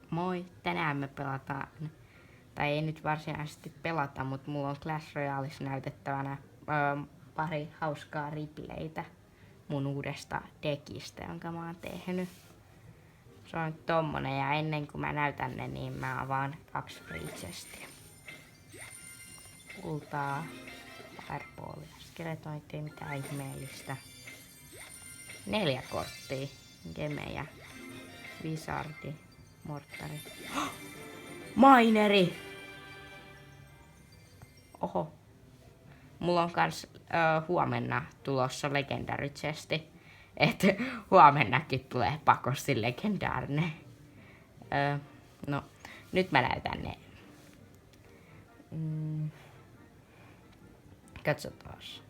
Moi! Tänään me pelataan, tai ei nyt varsinaisesti pelata, mutta mulla on Clash Royaleissa näytettävänä pari hauskaa replaytä mun uudesta deckistä, jonka mä oon tehnyt. Se on tommonen, ja ennen kuin mä näytän ne, niin mä avaan 2 free chestia. Kultaa, fireballia, skeletointia, mitään ihmeellistä. 4 korttia, gemejä, wizardi, mortari. Mineri! Oho. Mulla on kans huomenna tulossa legendary chesti. Et huomennakin tulee pakosti legendaarinen. No, nyt mä näytän ne. Katsotaas.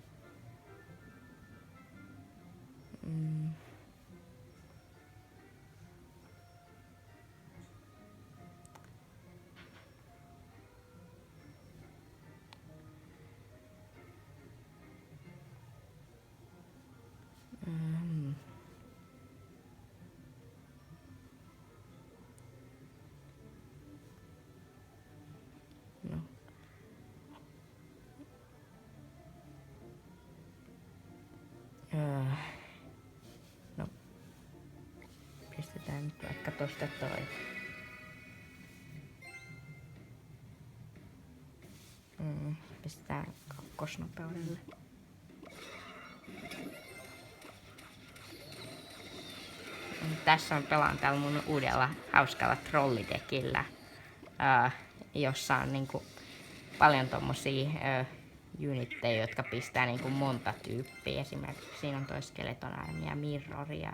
No. No. Pistetään nyt vaikka tosta toi. Pistetään kakkosnopeudelle. Tässä on pelaan tällä mun uudella hauskalla trollidekillä, jossa on niinku paljon tommosia unitteja, jotka pistää niinku monta tyyppiä. Esimerkiksi siinä on toi Skeleton Army ja Mirror ja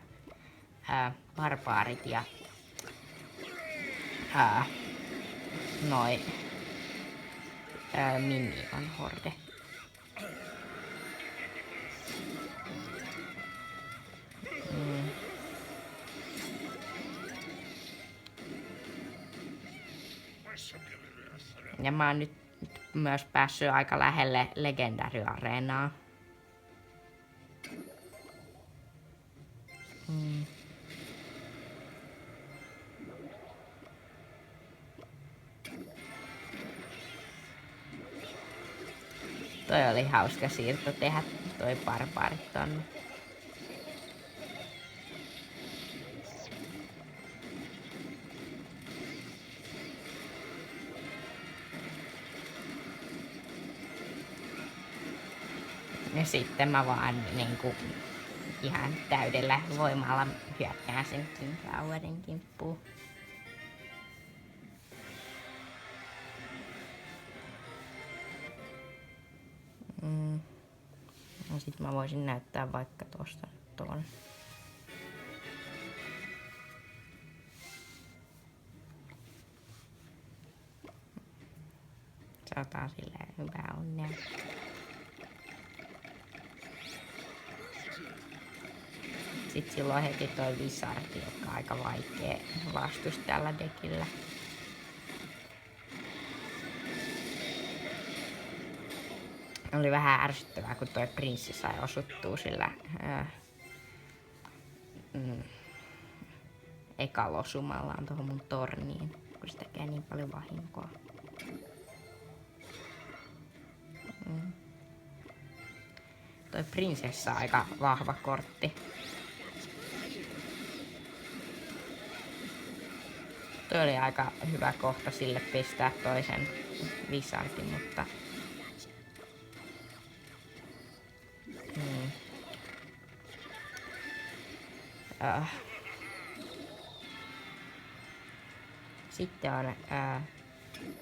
barbaarit ja noi Minion Horde. Ja mä oon nyt myös päässyt aika lähelle Legendary-areenaa. Toi oli hauska siirto tehdä toi barbaarit tonne. Ja sitten mä vaan niinku ihan täydellä voimalla hyökkään sen King Flowerin kimppuun. No sit mä voisin näyttää vaikka tosta tuon. Saadaan silleen hyvää onnea. Sitten silloin heti toi wizardi, joka on aika vaikea vastus tällä dekillä. Oli vähän ärsyttävää, kun toi prinssi sai osuttua sillä ekalla osumallaan tuohon mun torniin, kun se tekee niin paljon vahinkoa. Toi prinsessa on aika vahva kortti. Toi oli aika hyvä kohta sille pistää toisen wizardin, mutta sitten on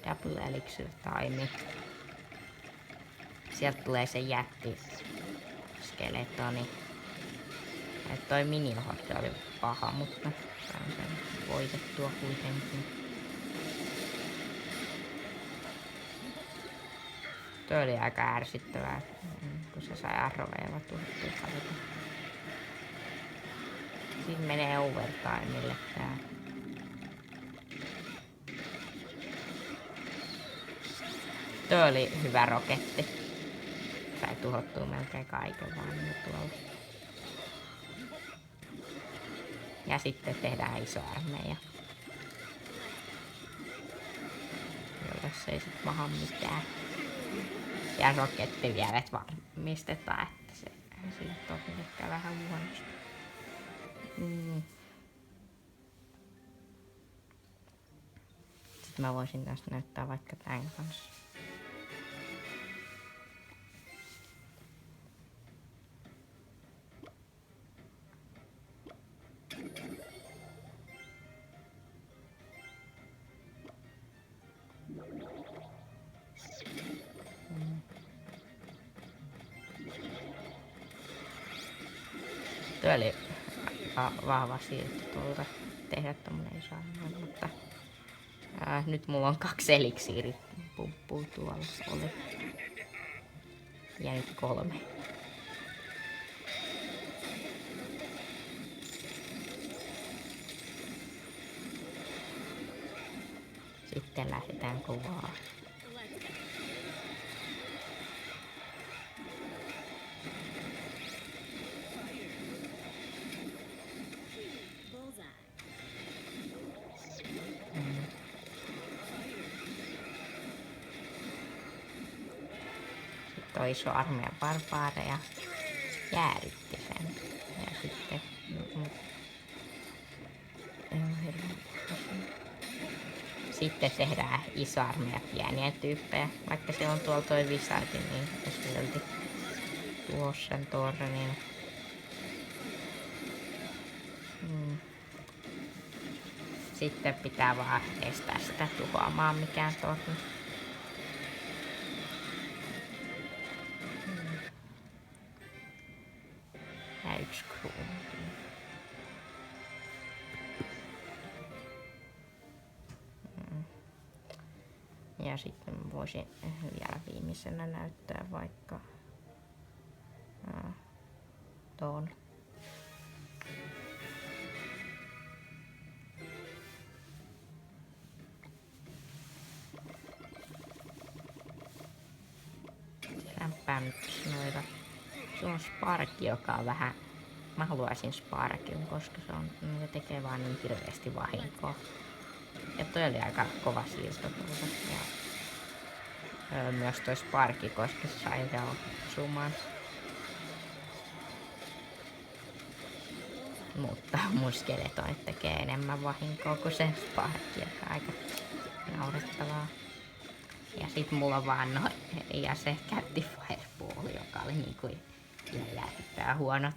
Double Elixir Time. Sieltä tulee se jätti skeletoni. Et toi Minion Horde oli paha, mutta sain sen voitettua kuitenkin. Toi oli aika ärsyttävää, kun se sai arroveilla tuhottua paljon. Sitten menee overtimelle tää. Toi oli hyvä roketti. Sai tuhottua melkein kaiken vaan tuolla. Ja sitten tehdään iso armeija. tässä ei sit maha mitään. Ja roketti vielä, että varmistetaan, että se sille toki ehkä vähän huonosti. Sitten mä voisin tästä näyttää vaikka tän kanssa. Tuo oli vahva siirto tuolta tehdä tommonen iso armea, mutta nyt mulla on 2 eliksiiripumppua tuolla oli. Ja nyt 3. Sitten lähdetään kovaa. Toi iso armeija barbaareja jäädytti sen. Ja sitten sitten tehdään iso armeija pieniä tyyppejä. Vaikka se on tuolla toi Visardi, niin silti tuossa sen tornin. Sitten pitää vaan estää sitä tuhoamaan mikään torni. Ja 1 kruunki. Ja sitten voisin vielä viimeisenä näyttää vaikka tuon. Lämpään noita. Se on Sparki, joka on vähän... Mä haluaisin Sparkin, koska se tekee vaan niin hirveästi vahinkoa. Ja toi oli aika kova siirto tuolta. Ja myös toi Sparki, koska se sai osumaan. Mutta mun skeletonit tekee enemmän vahinkoa kuin se Sparki, joka aika naurettavaa. Ja sit mulla on vaan ja se Catti Fireball, joka oli niinku järkyttää huono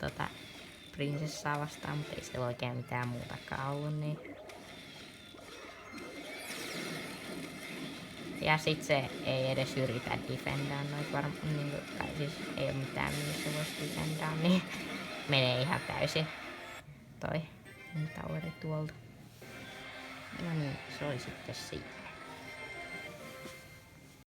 prinsessaa vastaan, mutta ei siellä oikein mitään muutakaan ollut, niin. Ja sit se ei edes yritä defendaa noit tai siis ei oo mitään missä vois defendaa, niin menee ihan täysin toi toweri tuolta. No niin, se oli sitten siinä.